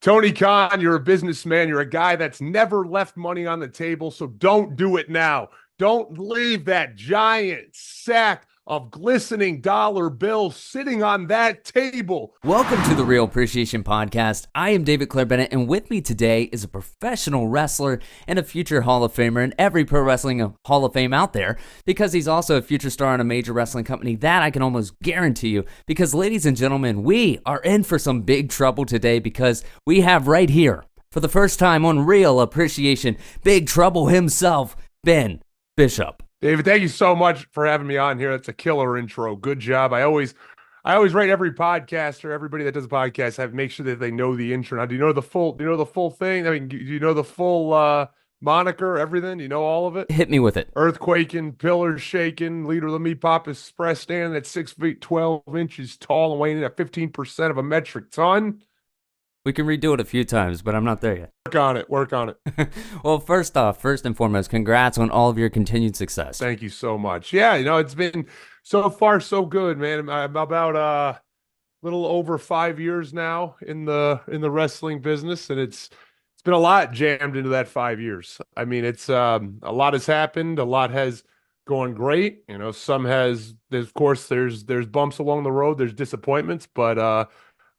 Tony Khan, you're a businessman. You're a guy that's never left money on the table, so don't do it now. Don't leave that giant sack of glistening dollar bills sitting on that table. Welcome to the Real Appreciation Podcast. I am David Clair-Bennett, and with me today is a professional wrestler and a future Hall of Famer in every pro wrestling Hall of Fame out there, because he's also a future star in a major wrestling company. That I can almost guarantee you, because ladies and gentlemen, we are in for some big trouble today, because we have right here, for the first time on Real Appreciation, Big Trouble himself, Ben Bishop. David, thank you so much for having me on here. That's a killer intro. Good job. I always rate every podcaster, everybody that does a podcast, make sure that they know the intro. Now, do you know the full thing? I mean, do you know the full moniker, everything? Do you know all of it? Hit me with it. Earthquaking, pillars shaking, leader of the Meat Pop Express standing at 6 feet 12 inches tall and weighing in at 15% of a metric ton. We can redo it a few times, but I'm not there yet. Work on it. Well, first and foremost, congrats on all of your continued success. Thank you so much. Yeah, it's been so far so good, man. I'm about a little over 5 years now in the wrestling business, and it's been a lot jammed into that 5 years. I mean, it's a lot has happened, a lot has gone great. There's bumps along the road, there's disappointments, but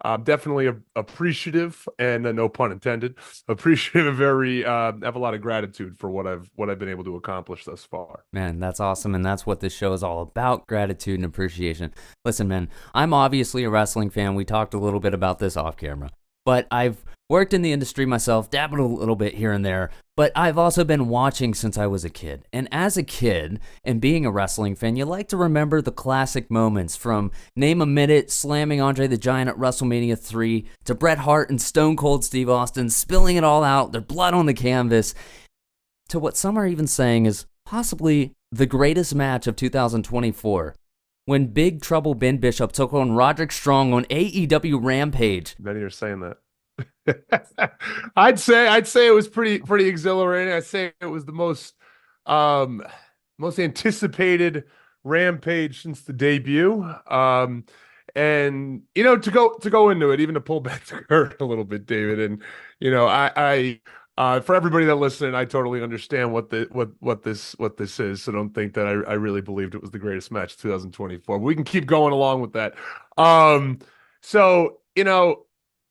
I'm definitely appreciative, and no pun intended, appreciative. Have a lot of gratitude for what I've been able to accomplish thus far. Man, that's awesome, and that's what this show is all about: gratitude and appreciation. Listen, man, I'm obviously a wrestling fan. We talked a little bit about this off camera, but I've worked in the industry myself, dabbled a little bit here and there, but I've also been watching since I was a kid. And as a kid, and being a wrestling fan, you like to remember the classic moments, from Name a Minute slamming Andre the Giant at WrestleMania 3, to Bret Hart and Stone Cold Steve Austin spilling it all out, their blood on the canvas, to what some are even saying is possibly the greatest match of 2024, when Big Trouble Ben Bishop took on Roderick Strong on AEW Rampage. Many are saying that. I'd say it was pretty exhilarating. I'd say it was the most anticipated Rampage since the debut. And to go into it, even to pull back the curtain a little bit, David, and I for everybody that listened, I totally understand what this is. So don't think that I really believed it was the greatest match of 2024. We can keep going along with that. So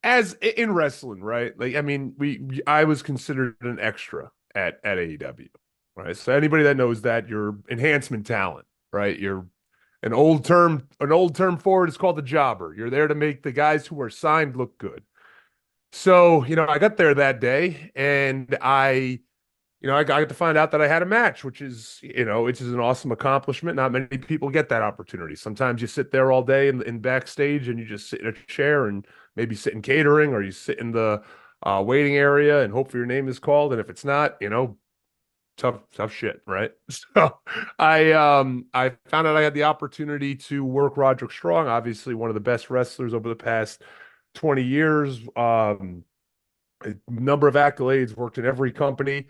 as in wrestling, right? Like, I mean, I was considered an extra at AEW, right? So anybody that knows that, you're enhancement talent, right? You're an old term for it is called the jobber. You're there to make the guys who are signed look good. So, I got there that day, and I got to find out that I had a match, which is an awesome accomplishment. Not many people get that opportunity. Sometimes you sit there all day in backstage, and you just sit in a chair and maybe sit in catering, or you sit in the waiting area and hope for your name is called. And if it's not, tough shit, right? So I found out I had the opportunity to work Roderick Strong, obviously one of the best wrestlers over the past 20 years, a number of accolades, worked in every company.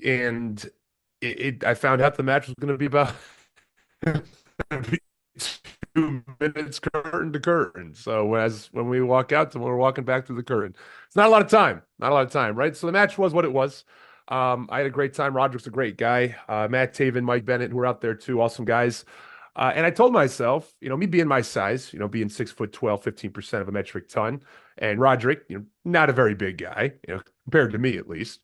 And I found out the match was going to be about 2 minutes curtain to curtain. So when we walk out, when we're walking back through the curtain, it's not a lot of time, right? So the match was what it was. I had a great time. Roderick's a great guy. Matt Taven, Mike Bennett, who were out there too, awesome guys. And I told myself, me being my size, being 6'12", 15% of a metric ton, and Roderick, not a very big guy, compared to me at least.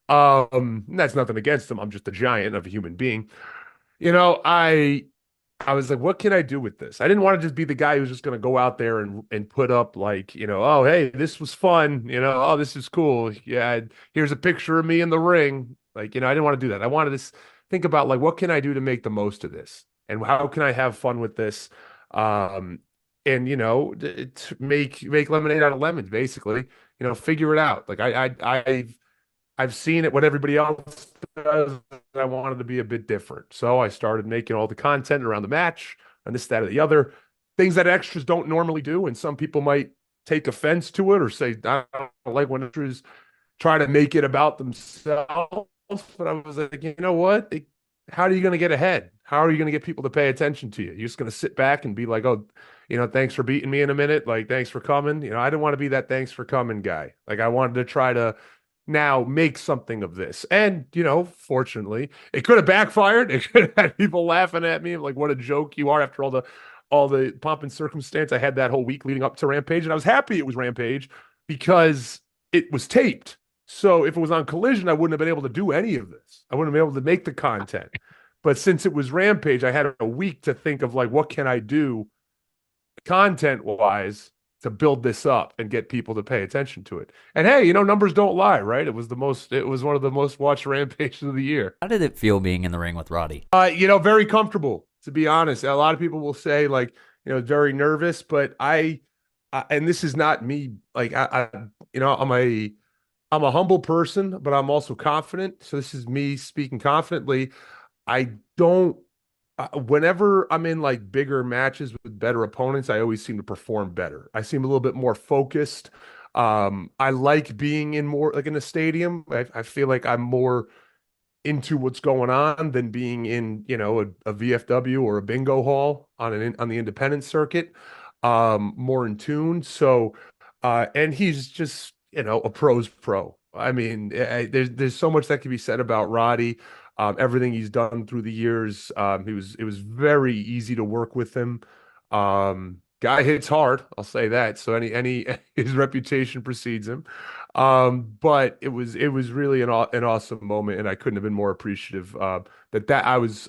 That's nothing against him. I'm just a giant of a human being. I was like, what can I do with this? I didn't want to just be the guy who's just going to go out there and put up like, oh, hey, this was fun. Oh, this is cool. Yeah, here's a picture of me in the ring. Like, I didn't want to do that. I wanted to think about, like, what can I do to make the most of this? And how can I have fun with this? And, to make lemonade out of lemons, basically, figure it out. Like I've seen it, what everybody else does, and I wanted to be a bit different. So I started making all the content around the match and this, that, or the other, things that extras don't normally do. And some people might take offense to it or say, I don't like when extras try to make it about themselves. But I was like, you know what? How are you going to get ahead? How are you going to get people to pay attention to you? You're just going to sit back and be like, oh, thanks for beating me in a minute. Like, thanks for coming. I didn't want to be that thanks for coming guy. Like, I wanted to try to now make something of this. And, fortunately, it could have backfired. It could have had people laughing at me like, what a joke you are after all the pomp and circumstance I had that whole week leading up to Rampage. And I was happy it was Rampage because it was taped. So if it was on Collision, I wouldn't have been able to do any of this. I wouldn't have been able to make the content. But since it was Rampage, I had a week to think of like, what can I do content wise to build this up and get people to pay attention to it. And hey, numbers don't lie, right? It was one of the most watched Rampages of the year. How did it feel being in the ring with Roddy? Very comfortable, to be honest. A lot of people will say like, very nervous, but and this is not me. Like I'm a humble person, but I'm also confident. So this is me speaking confidently. I don't whenever I'm in like bigger matches with better opponents, I always seem to perform better. I seem a little bit more focused. I like being in more like in a stadium. I feel like I'm more into what's going on than being in, a VFW or a bingo hall on the independent circuit. More in tune. So, and he's just, a pro's pro. I mean, there's so much that can be said about Roddy. Everything he's done through the years. It was very easy to work with him. Guy hits hard, I'll say that. So any his reputation precedes him. But it was really an awesome moment, and I couldn't have been more appreciative I was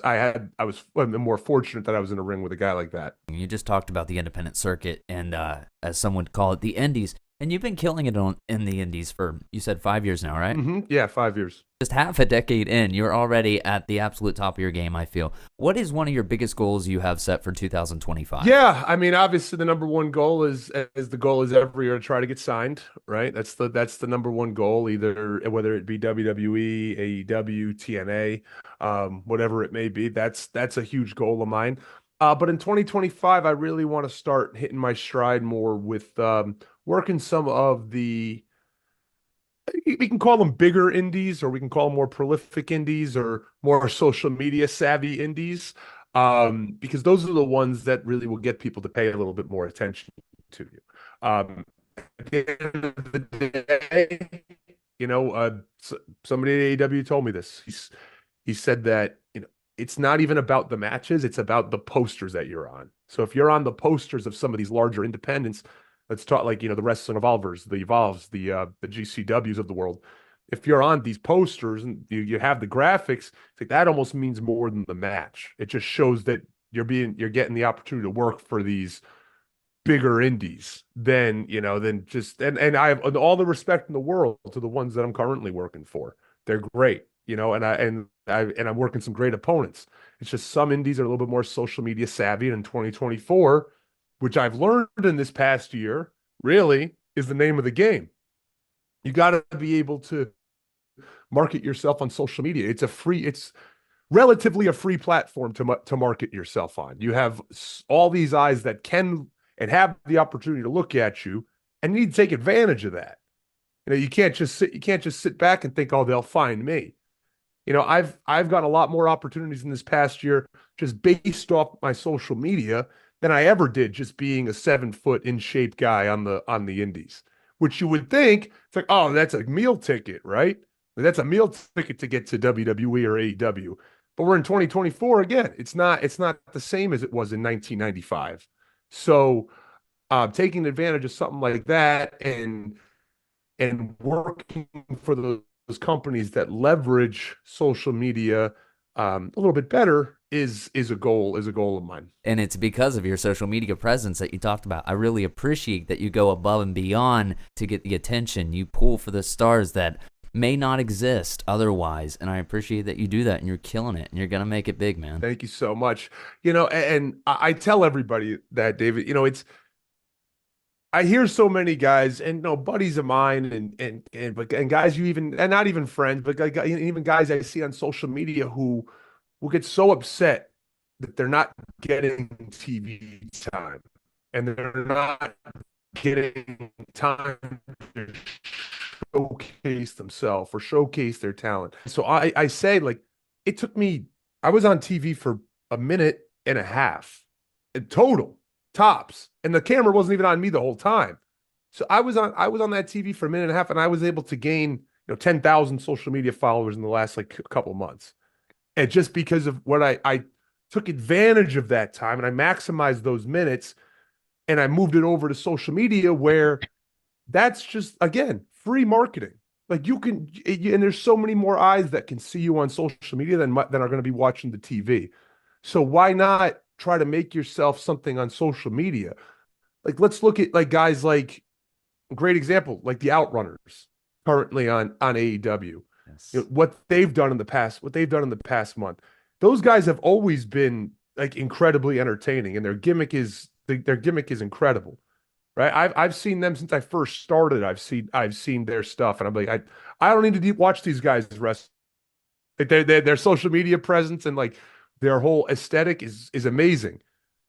more fortunate that I was in a ring with a guy like that. You just talked about the independent circuit and, as some would call it, the indies. And you've been killing it in the indies for, you said, 5 years now, right? Yeah, 5 years. Just half a decade in, you're already at the absolute top of your game, I feel. What is one of your biggest goals you have set for 2025? Yeah, I mean, obviously the number one goal is, as the goal is every year, to try to get signed, right? That's the number one goal, either whether it be WWE, AEW, TNA, whatever it may be. That's a huge goal of mine. But in 2025, I really want to start hitting my stride more with working some of we can call them bigger indies, or we can call them more prolific indies, or more social media savvy indies, because those are the ones that really will get people to pay a little bit more attention to you. At the end of the day, somebody at AEW told me this. He said that it's not even about the matches; it's about the posters that you're on. So if you're on the posters of some of these larger independents, let's talk like, the Wrestling Evolvers, the Evolves, the GCWs of the world. If you're on these posters and you have the graphics, it's like that almost means more than the match. It just shows that you're getting the opportunity to work for these bigger indies than just, and I have all the respect in the world to the ones that I'm currently working for. They're great, and I'm working some great opponents. It's just some indies are a little bit more social media savvy, and in 2024, which I've learned in this past year, really is the name of the game. You got to be able to market yourself on social media. It's relatively a free platform to market yourself on. You have all these eyes that can and have the opportunity to look at you, and you need to take advantage of that. You can't just sit back and think, oh, they'll find me. I've got a lot more opportunities in this past year just based off my social media than I ever did just being a 7 foot in shape guy on the indies, which you would think it's like, oh, that's a meal ticket, right? That's a meal ticket to get to WWE or AEW. But we're in 2024 again. It's not the same as it was in 1995. So taking advantage of something like that and working for those companies that leverage social media a little bit better is a goal of mine. And it's because of your social media presence that you talked about. I really appreciate that you go above and beyond to get the attention. You pull for the stars that may not exist otherwise. And I appreciate that you do that, and you're killing it, and you're going to make it big, man. Thank you so much. And I tell everybody that, David, I hear so many guys and buddies of mine and guys you even, and not even friends, but even guys I see on social media who will get so upset that they're not getting TV time, and they're not getting time to showcase themselves or showcase their talent. So I say, like, I was on TV for a minute and a half in total. tops, and the camera wasn't even on me the whole time. So I was on that TV for a minute and a half, and I was able to gain 10,000 social media followers in the last like couple of months, and just because of what I took advantage of that time and I maximized those minutes and I moved it over to social media where that's just again free marketing. Like you can, and there's so many more eyes that can see you on social media than are going to be watching the TV. So why not try to make yourself something on social media? Like let's look at like guys like great example like the Outrunners currently on AEW. Yes. What they've done in the past month. Those guys have always been like incredibly entertaining, and their gimmick is incredible, right? I've seen them since I first started. I've seen their stuff, and I'm like, I don't need to watch these guys wrestle. Like their social media presence and like their whole aesthetic is amazing.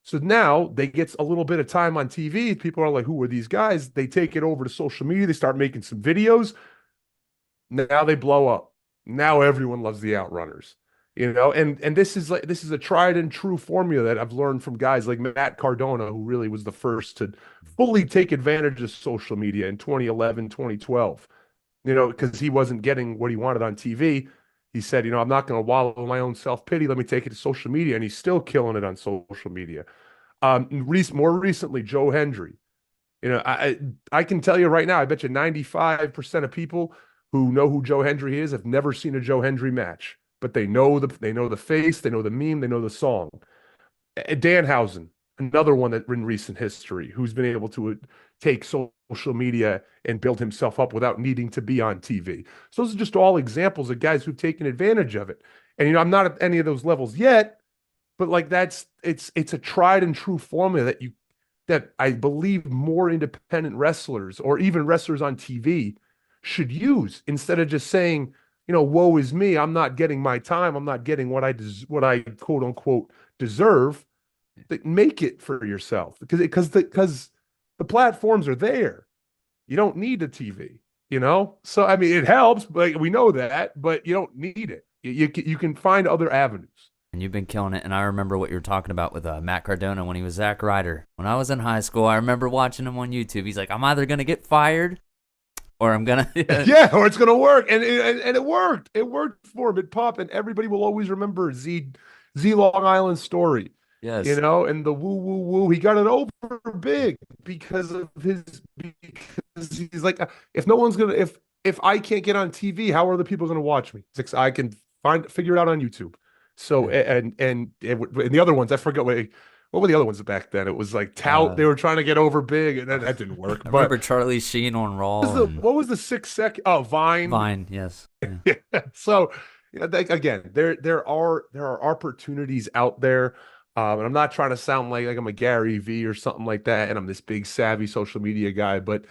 So now they get a little bit of time on TV. People are like, who are these guys? They take it over to social media. They start making some videos. Now they blow up. Now everyone loves the Outrunners. And this is a tried and true formula that I've learned from guys like Matt Cardona, who really was the first to fully take advantage of social media in 2011, 2012. Because he wasn't getting what he wanted on TV. He said, I'm not going to wallow in my own self-pity. Let me take it to social media. And he's still killing it on social media. More recently, Joe Hendry. I can tell you right now, I bet you 95% of people who know who Joe Hendry is have never seen a Joe Hendry match, but they know the face, they know the meme, they know the song. Danhausen, another one that in recent history, who's been able to take social media and build himself up without needing to be on TV. So those are just all examples of guys who've taken advantage of it. And I'm not at any of those levels yet, but like it's a tried and true formula that I believe more independent wrestlers or even wrestlers on TV should use instead of just saying, woe is me. I'm not getting my time. I'm not getting what I quote unquote deserve. Make it for yourself because the platforms are there. You don't need a TV. So I mean, it helps, but we know that, but you don't need it. You can find other avenues. And you've been killing it. And I remember what you were talking about with Matt Cardona when he was Zack Ryder. When I was in high school, I remember watching him on YouTube. He's like, I'm either going to get fired or I'm going to... Yeah, or it's going to work. And it worked. It worked for him. It popped. And everybody will always remember Z Long Island story. Yes. And the woo, woo, woo. He got it over big because he's like, if no one's going to, if I can't get on TV, how are the people going to watch me? It's like, I can figure it out on YouTube. So and the other ones, I forget what were the other ones back then? It was like tout. They were trying to get over big, and that didn't work. I remember Charlie Sheen on Raw. What was the 6 second? Oh, Vine. Vine, yes. Yeah. So again, there are opportunities out there, and I'm not trying to sound like I'm a Gary V or something like that, and I'm this big savvy social media guy, but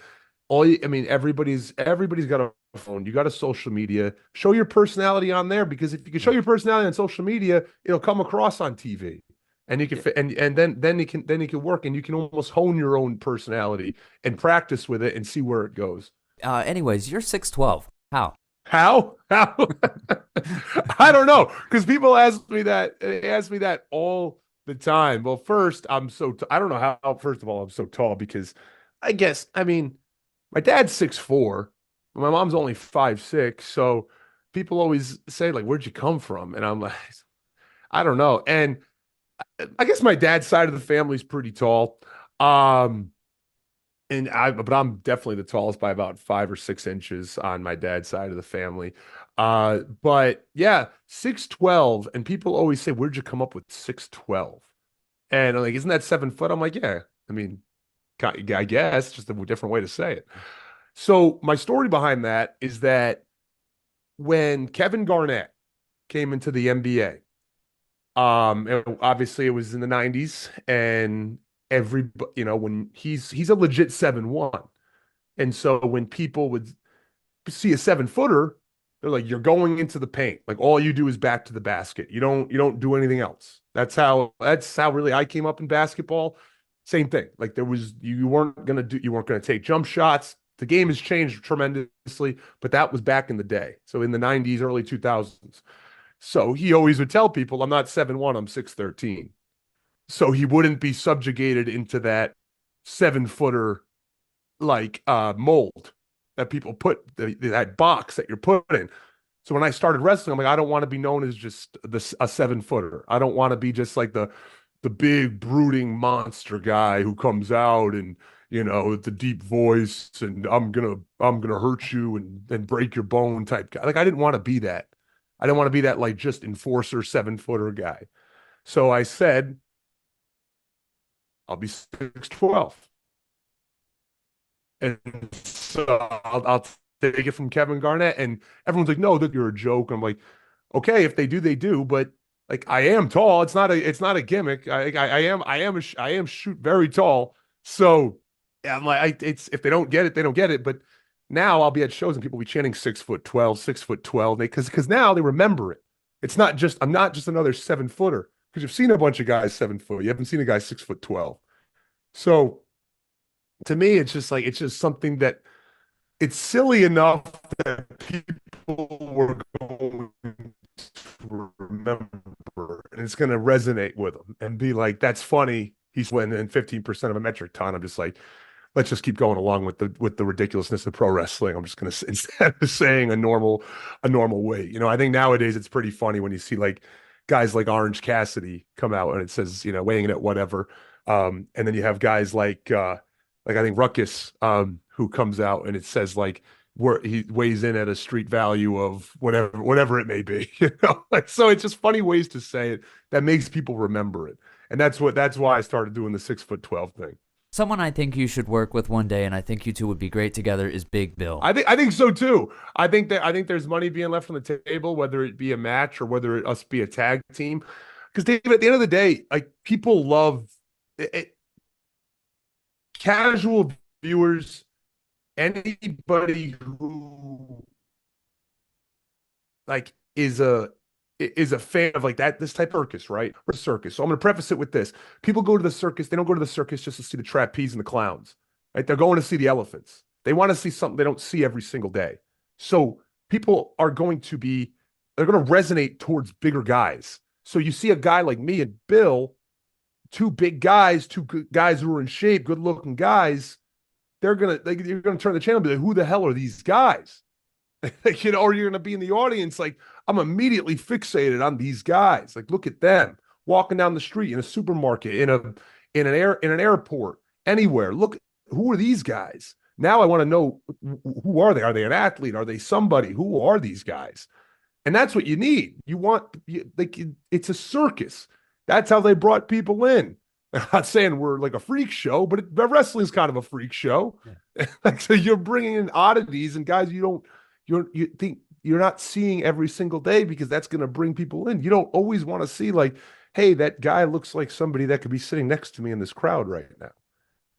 everybody's got a phone. You got a social media. Show your personality on there because if you can show your personality on social media, it'll come across on TV, and you can and then it can work, and you can almost hone your own personality and practice with it and see where it goes. Anyways, you're 6'12". How? How? I don't know because people ask me that all the time. Well, first I don't know how. First of all, I'm so tall because I guess my dad's 6'4". My mom's only 5'6". So people always say, like, where'd you come from? And I'm like, I don't know. And I guess my dad's side of the family is pretty tall. But I'm definitely the tallest by about 5 or 6 inches on my dad's side of the family. But yeah, 6'12". And people always say, where'd you come up with 6'12"? And I'm like, isn't that 7 foot? I'm like, yeah. I guess just a different way to say it. So my story behind that is that when Kevin Garnett came into the NBA, obviously it was in the 90s, and when he's a legit 7'1", and so when people would see a 7-footer, they're like, you're going into the paint, like all you do is back to the basket. You don't do anything else. That's how really I came up in basketball. Same thing. Like you weren't gonna take jump shots. The game has changed tremendously, but that was back in the day. So in the 90s, early 2000s. So he always would tell people, I'm not 7'1", I'm 6'13". so he wouldn't be subjugated into that 7-footer mold that people put that box that you're put in. So when I started wrestling, I'm like, I don't want to be known as just a 7-footer. I don't want to be just like the big brooding monster guy who comes out and with the deep voice and I'm gonna hurt you and break your bone type guy. Like I didn't want to be that. I didn't want to be that like just enforcer 7-footer guy. So I said, I'll be 6'12". And so I'll take it from Kevin Garnett. And everyone's like, no, that you're a joke. I'm like, okay, if they do, they do. But like, I am tall. It's not a gimmick. I am shoot very tall. So yeah, I'm like, it's if they don't get it, they don't get it. But now I'll be at shows and people will be chanting 6'12", 6'12", because now they remember it. I'm not just another 7-footer because you've seen a bunch of guys 7 foot. You haven't seen a guy 6'12". So to me, it's just something that it's silly enough that people were going to remember, and it's going to resonate with them and be like, "That's funny." He's winning 15% of a metric ton. I'm just like, let's just keep going along with the ridiculousness of pro wrestling. I'm just going to instead of saying a normal weight. I think nowadays it's pretty funny when you see like guys like Orange Cassidy come out and it says weighing in at whatever, and then you have guys like I think Ruckus, who comes out and it says like where he weighs in at a street value of whatever it may be, Like, so it's just funny ways to say it that makes people remember it, and that's why I started doing the 6'12" thing. Someone I think you should work with one day, and I think you two would be great together, is Big Bill. I think so too. I think there's money being left on the table, whether it be a match or whether it us be a tag team. Because Dave, at the end of the day, like people love it, casual viewers, anybody who like is a fan of like that this type of circus, right? Or circus. So I'm going to preface it with this: people go to the circus. They don't go to the circus just to see the trapeze and the clowns, right? They're going to see the elephants. They want to see something they don't see every single day. So people are going to be they're going to resonate towards bigger guys. So you see a guy like me and Bill, two big guys, two guys who are in shape, good looking guys. You're gonna turn the channel and be like, who the hell are these guys? Or you're gonna be in the audience like, I'm immediately fixated on these guys. Like, look at them walking down the street in a supermarket, in an airport, anywhere. Look, who are these guys? Now I want to know, who are they? Are they an athlete? Are they somebody? Who are these guys? And that's what you need. It's a circus. That's how they brought people in. I'm not saying we're like a freak show, but wrestling's kind of a freak show. Yeah. Like, so you're bringing in oddities and guys you think you're not seeing every single day because that's going to bring people in. You don't always want to see like, hey, that guy looks like somebody that could be sitting next to me in this crowd right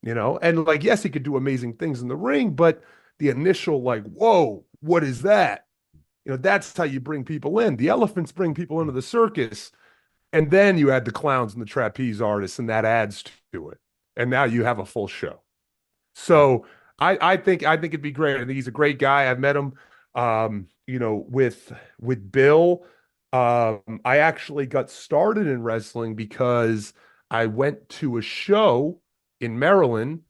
now. And like, yes, he could do amazing things in the ring, but the initial like, whoa, what is that? That's how you bring people in. The elephants bring people into the circus, and then you add the clowns and the trapeze artists, and that adds to it. And now you have a full show. So I think it'd be great. I think he's a great guy. I've met him. With Bill, I actually got started in wrestling because I went to a show in Maryland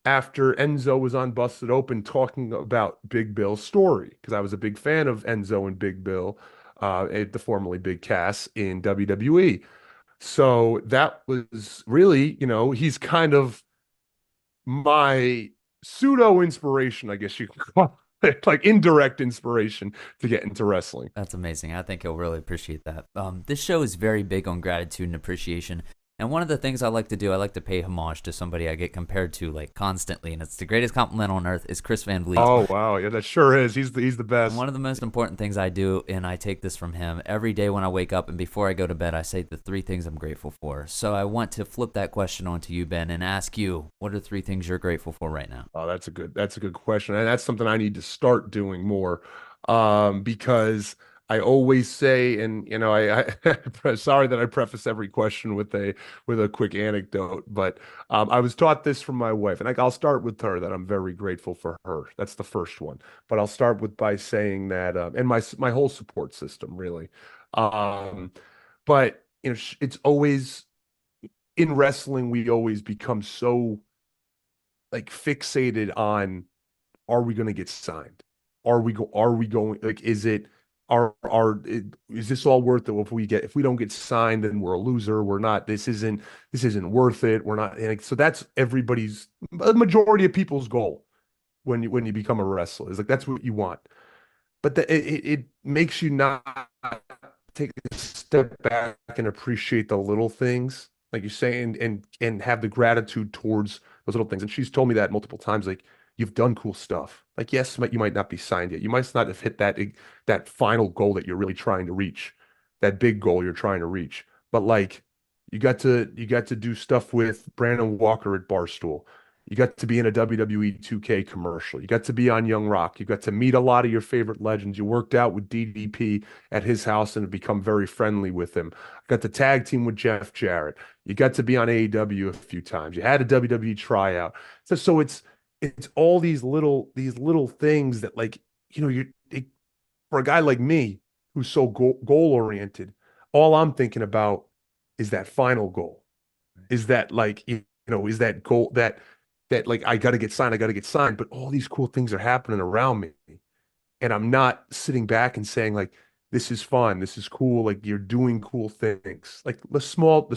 after Enzo was on Busted Open talking about Big Bill's story, because I was a big fan of Enzo and Big Bill, the formerly Big Cass in WWE. So that was really, he's kind of my pseudo inspiration, I guess you can call it, like indirect inspiration to get into wrestling. That's amazing. I think he'll really appreciate that. This show is very big on gratitude and appreciation. And one of the things I like to do, I like to pay homage to somebody I get compared to like constantly, and it's the greatest compliment on earth, is Chris Van Vliet. Oh wow, yeah, that sure is. He's the best. And one of the most important things I do, and I take this from him, every day when I wake up and before I go to bed, I say the 3 things I'm grateful for. So I want to flip that question on to you, Ben, and ask you, what are 3 things you're grateful for right now? Oh, that's a good question, and that's something I need to start doing more, because I always say, and I sorry that I preface every question with a quick anecdote, but I was taught this from my wife, and I'll start with her, that I'm very grateful for her. That's the first one, but I'll start by saying that, and my whole support system really, but it's always in wrestling, we always become so like fixated on, are we going to get signed? Are we going, like, is it, is this all worth it? If we don't get signed, then we're a loser. We're not, this isn't worth it. We're not. And so that's everybody's, a majority of people's goal when you become a wrestler, is like, that's what you want. But it makes you not take a step back and appreciate the little things, like you say, and have the gratitude towards those little things. And she's told me that multiple times, like, you've done cool stuff. Like, yes, you might not be signed yet. You might not have hit that final goal that you're really trying to reach, that big goal you're trying to reach. But like, you got to do stuff with Brandon Walker at Barstool. You got to be in a WWE 2K commercial. You got to be on Young Rock. You got to meet a lot of your favorite legends. You worked out with DDP at his house and have become very friendly with him. Got to tag team with Jeff Jarrett. You got to be on AEW a few times. You had a WWE tryout. So it's all these little things that, like, for a guy like me who's so goal oriented, all I'm thinking about is that final goal. Is that, like, is that goal that like, I got to get signed, I got to get signed, but all these cool things are happening around me, and I'm not sitting back and saying, like, this is fun, this is cool, like, you're doing cool things, like the small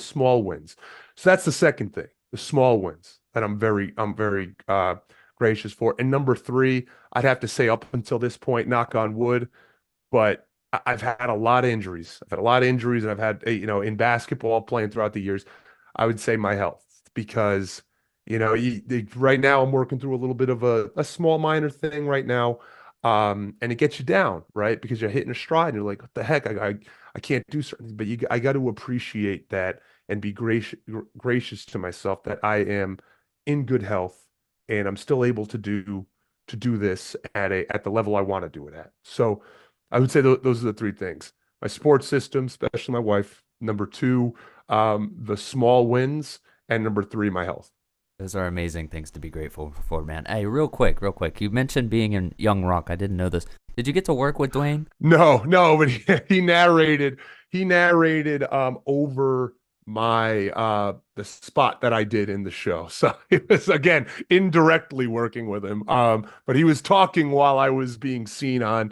wins. So that's the second thing, the small wins that I'm very gracious for. And number three, I'd have to say, up until this point, knock on wood, but I've had a lot of injuries. I've had a lot of injuries, and I've had, in basketball, playing throughout the years, I would say my health, because, right now I'm working through a little bit of a small minor thing right now. And it gets you down, right? Because you're hitting a stride and you're like, what the heck? I can't do certain things, but I got to appreciate that and be gracious to myself that I am in good health, and I'm still able to do this at the level I want to do it at. So I would say those are the three things: my support system, especially my wife; number two, the small wins; and number three, my health. Those are amazing things to be grateful for, man. Hey, real quick, real quick. You mentioned being in Young Rock. I didn't know this. Did you get to work with Dwayne? No, no, but he narrated over my the spot that I did in the show. So it was, again, indirectly working with him. But he was talking while I was being seen on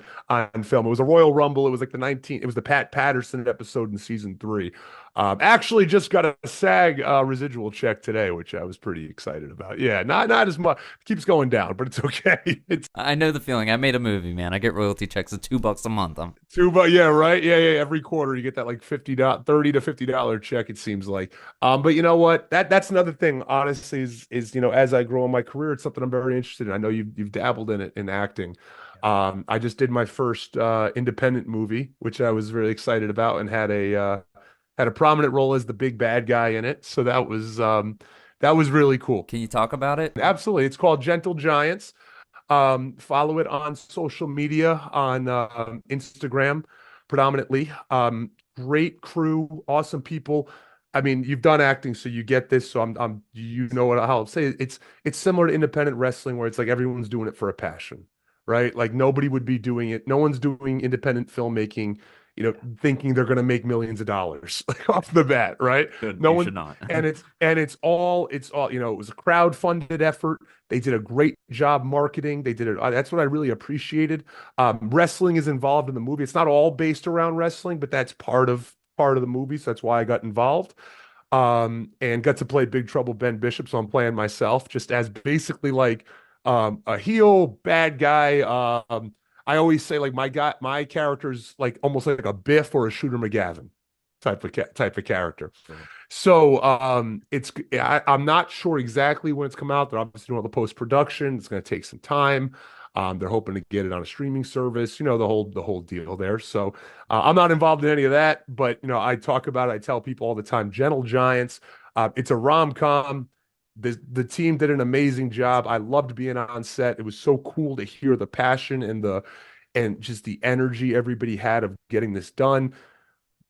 film. It was a Royal Rumble. It was like it was the Pat Patterson episode in season three. Actually just got a SAG residual check today, which I was pretty excited about. Yeah, not as much. Keeps going down, but it's okay. It's I know the feeling. I made a movie, man. I get royalty checks of $2 a month. two, but yeah, right. Yeah, yeah. Every quarter you get that, like, $30 to $50 check, it seems like. But you know what? That's another thing, honestly, is as I grow in my career, it's something I'm very interested in. I know you've dabbled in it, in acting. I just did my first independent movie, which I was really excited about, and had a prominent role as the big bad guy in it. So that was really cool. Can you talk about it? Absolutely. It's called Gentle Giants. Follow it on social media, on Instagram predominantly. Great crew, awesome people. I mean, you've done acting, so you get this. So how I'll say it. It's similar to independent wrestling, where it's like everyone's doing it for a passion, right? Like, nobody would be doing it. No one's doing independent filmmaking, thinking they're going to make millions of dollars, like, off the bat, right? Good. No You one, should not. and it's all, it was a crowd-funded effort. They did a great job marketing. They did it. That's what I really appreciated. Wrestling is involved in the movie. It's not all based around wrestling, but that's part of the movie. So that's why I got involved. And got to play Big Trouble Ben Bishop. So I'm playing myself, just as basically, like, a heel bad guy. I always say, like, my character's like almost like a Biff or a Shooter McGavin type of character. Sure. So I'm not sure exactly when it's come out. They're obviously doing all the post production. It's going to take some time. They're hoping to get it on a streaming service. The whole deal there. So I'm not involved in any of that, but I talk about it. I tell people all the time. Gentle Giants. It's a rom-com. The team did an amazing job. I loved being on set. It was so cool to hear the passion and just the energy everybody had of getting this done.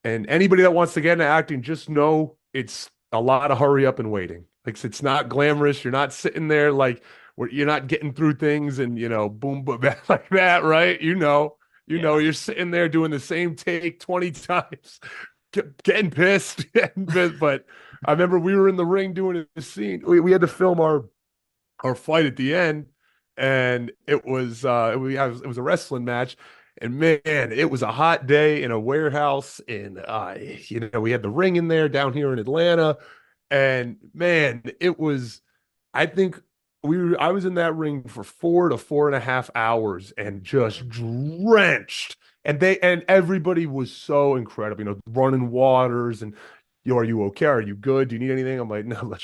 And anybody that wants to get into acting, just know it's a lot of hurry up and waiting. Like, it's not glamorous. You're not sitting there, like, where you're not getting through things and, boom, boom, like that, right? Yeah. You're sitting there doing the same take 20 times, getting pissed, but I remember we were in the ring doing a scene. We had to film our fight at the end, and it was it was a wrestling match. And man, it was a hot day in a warehouse, and we had the ring in there down here in Atlanta, and man, it was. I think I was in that ring for 4 to 4.5 hours and just drenched. And everybody was so incredible, running waters and are you okay? Are you good? Do you need anything? I'm like, no,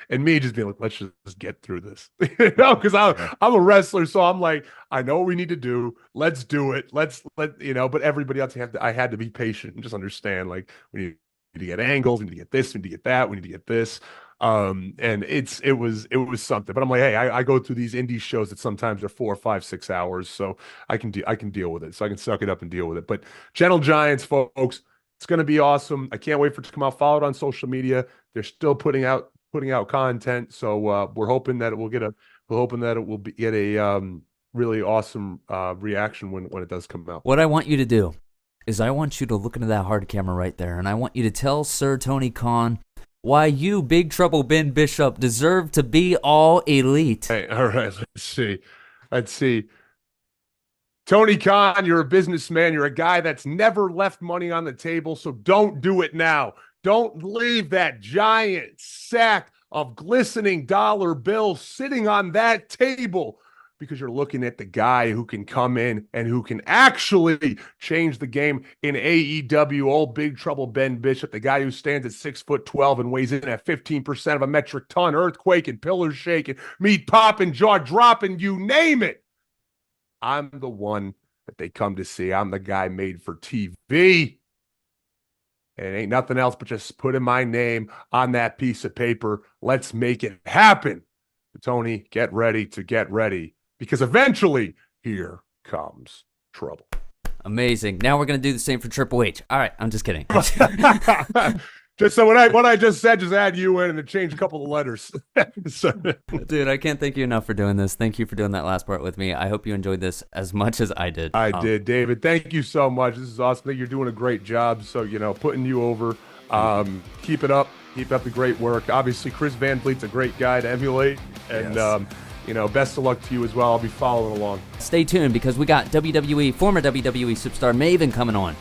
and me just being like, let's just get through this. Because I'm a wrestler, so I'm like, I know what we need to do. Let's do it. But everybody else I had to be patient and just understand, like, we need to get angles, we need to get this, we need to get that, we need to get this. And it was something. But I'm like, hey, I go through these indie shows that sometimes are 4, 5, 6 hours, so I can deal with it. So I can suck it up and deal with it. But Gentle Giants, folks, it's going to be awesome. I can't wait for it to come out. Follow it on social media. They're still putting out content. So we're hoping that it will get a really awesome reaction when it does come out. What I want you to do is I want you to look into that hard camera right there, and I want you to tell Sir Tony Khan why you, Big Trouble Ben Bishop, deserve to be all elite. Hey, all right, let's see. Tony Khan, you're a businessman. You're a guy that's never left money on the table, so don't do it now. Don't leave that giant sack of glistening dollar bills sitting on that table, because you're looking at the guy who can come in and who can actually change the game in AEW. Old Big Trouble Ben Bishop, the guy who stands at 6'12" and weighs in at 15% of a metric ton, earthquake and pillars shaking, meat popping, jaw dropping, you name it. I'm the one that they come to see. I'm the guy made for TV. And it ain't nothing else but just putting my name on that piece of paper. Let's make it happen. Tony, get ready to get ready, because eventually here comes trouble. Amazing. Now we're going to do the same for Triple H. All right, I'm just kidding. Just so what I just said, just add you in and change a couple of letters. Dude, I can't thank you enough for doing this. Thank you for doing that last part with me. I hope you enjoyed this as much as I did. I did, David. Thank you so much. This is awesome. I think you're doing a great job. So, putting you over. Keep it up. Keep up the great work. Obviously, Chris Van Vliet's a great guy to emulate. And, yes. Best of luck to you as well. I'll be following along. Stay tuned, because we got former WWE superstar Maven coming on.